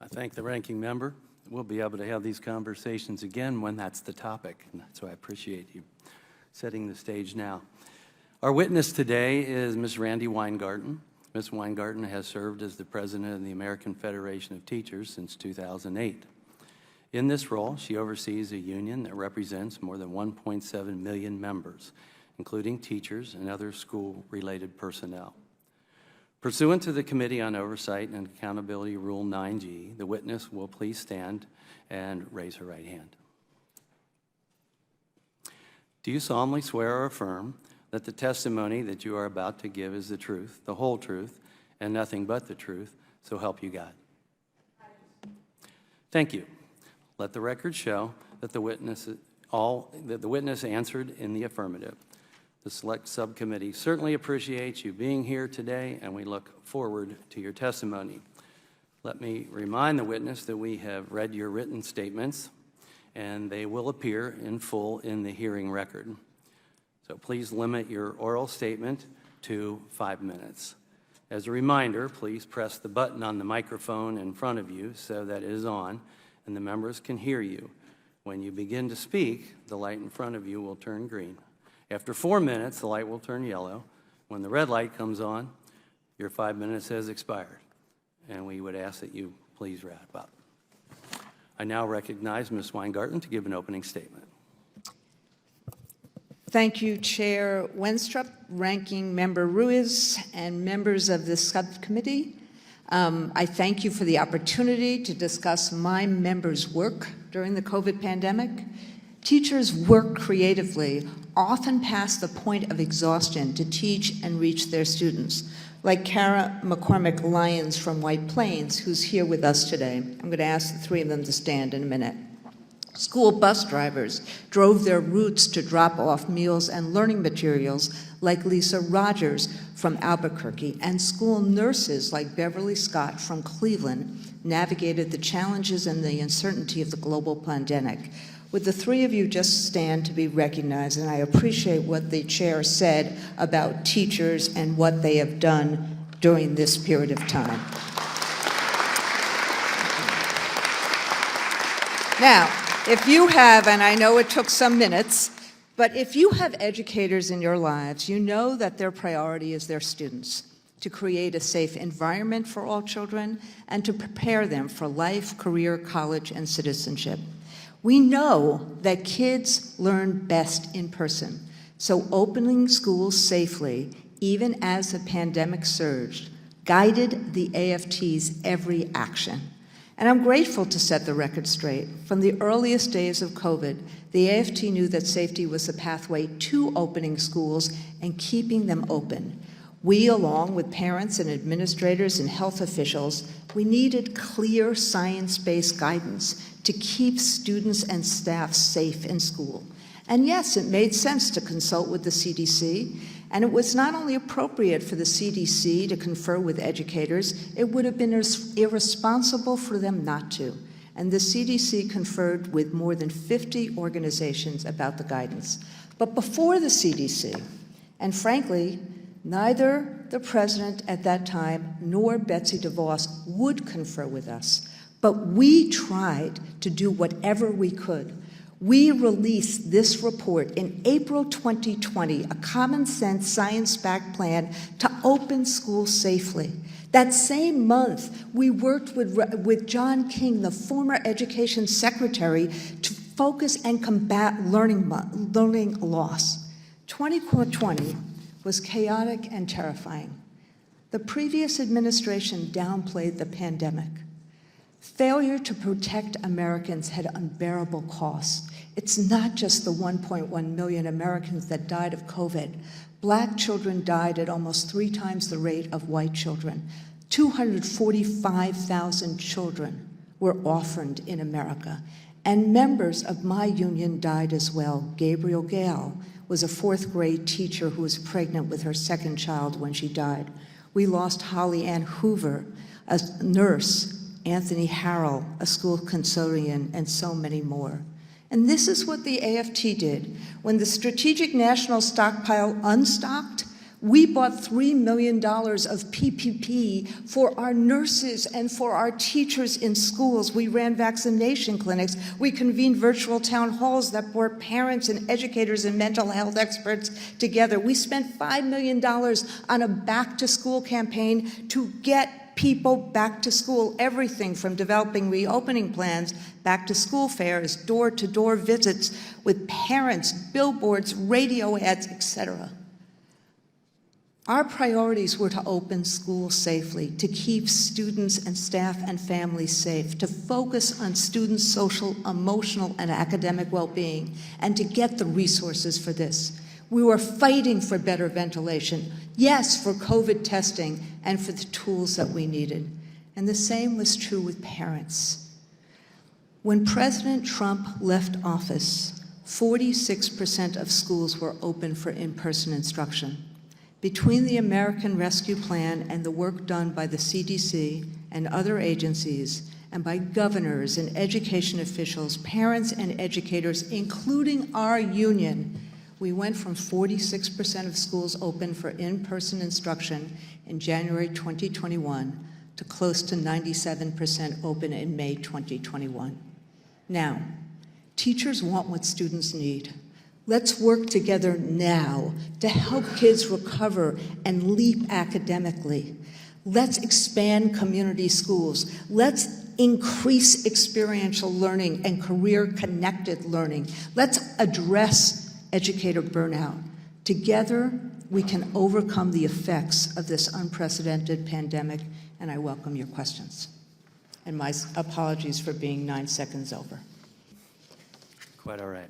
I thank the ranking member. We'll be able to have these conversations again when that's the topic, and so I appreciate you setting the stage now. Our witness today is Ms. Randi Weingarten. Ms. Weingarten has served as the president of the American Federation of Teachers since 2008. In this role, she oversees a union that represents more than 1.7 million members, including teachers and other school-related personnel. Pursuant to the Committee on Oversight and Accountability Rule 9G, the witness will please stand and raise her right hand. Do you solemnly swear or affirm that the testimony that you are about to give is the truth, the whole truth, and nothing but the truth, so help you God? Thank you. Let the record show that the witness answered in the affirmative. The Select Subcommittee certainly appreciates you being here today, and we look forward to your testimony. Let me remind the witness that we have read your written statements, and they will appear in full in the hearing record. So please limit your oral statement to 5 minutes. As a reminder, please press the button on the microphone in front of you so that it is on, and the members can hear you. When you begin to speak, the light in front of you will turn green. After 4 minutes, the light will turn yellow. When the red light comes on, your 5 minutes has expired, and we would ask that you please wrap up. I now recognize Ms. Weingarten to give an opening statement. Thank you, Chair Wenstrup, Ranking Member Ruiz, and members of this subcommittee. I thank you for the opportunity to discuss my members' work during the COVID pandemic. Teachers work creatively, often past the point of exhaustion, to teach and reach their students, like Kara McCormick-Lyons from White Plains, who's here with us today. I'm going to ask the three of them to stand in a minute. School bus drivers drove their routes to drop off meals and learning materials, like Lisa Rogers from Albuquerque, and school nurses like Beverly Scott from Cleveland navigated the challenges and the uncertainty of the global pandemic. Would the three of you just stand to be recognized? And I appreciate what the chair said about teachers and what they have done during this period of time. Now, if you have, and I know it took some minutes, but if you have educators in your lives, you know that their priority is their students, to create a safe environment for all children and to prepare them for life, career, college, and citizenship. We know that kids learn best in person, so opening schools safely, even as the pandemic surged, guided the AFT's every action. And I'm grateful to set the record straight. From the earliest days of COVID, the AFT knew that safety was the pathway to opening schools and keeping them open. We, along with parents and administrators and health officials, we needed clear science-based guidance to keep students and staff safe in school. And yes, it made sense to consult with the CDC, and it was not only appropriate for the CDC to confer with educators, it would have been irresponsible for them not to. And the CDC conferred with more than 50 organizations about the guidance. But before the CDC, and frankly, neither the president at that time nor Betsy DeVos would confer with us. But we tried to do whatever we could. We released this report in April 2020, a common-sense, science-backed plan to open schools safely. That same month, we worked with John King, the former education secretary, to focus and combat learning loss. 2020 was chaotic and terrifying. The previous administration downplayed the pandemic. Failure to protect Americans had unbearable costs. It's not just the 1.1 million Americans that died of COVID. Black children died at almost 3 times the rate of white children. 245,000 children were orphaned in America. And members of my union died as well. Gabriel Gale was a 4th grade teacher who was pregnant with her 2nd child when she died. We lost Holly Ann Hoover, a nurse, Anthony Harrell, a school custodian, and so many more. And this is what the AFT did. When the Strategic National Stockpile unstocked, We bought $3 million of PPP for our nurses and for our teachers in schools. We ran vaccination clinics. We convened virtual town halls that brought parents and educators and mental health experts together. We spent $5 million on a back-to-school campaign to get people back to school, everything from developing reopening plans, back-to-school fairs, door-to-door visits with parents, billboards, radio ads, etc. Our priorities were to open schools safely, to keep students and staff and families safe, to focus on students' social, emotional, and academic well-being, and to get the resources for this. We were fighting for better ventilation, yes, for COVID testing, and for the tools that we needed. And the same was true with parents. When President Trump left office, 46% of schools were open for in-person instruction. Between the American Rescue Plan and the work done by the CDC and other agencies, and by governors and education officials, parents and educators, including our union, we went from 46% of schools open for in-person instruction in January 2021 to close to 97% open in May 2021. Now, teachers want what students need. Let's work together now to help kids recover and leap academically. Let's expand community schools. Let's increase experiential learning and career-connected learning. Let's address educator burnout. Together, we can overcome the effects of this unprecedented pandemic, and I welcome your questions. And my apologies for being 9 seconds over. Quite all right.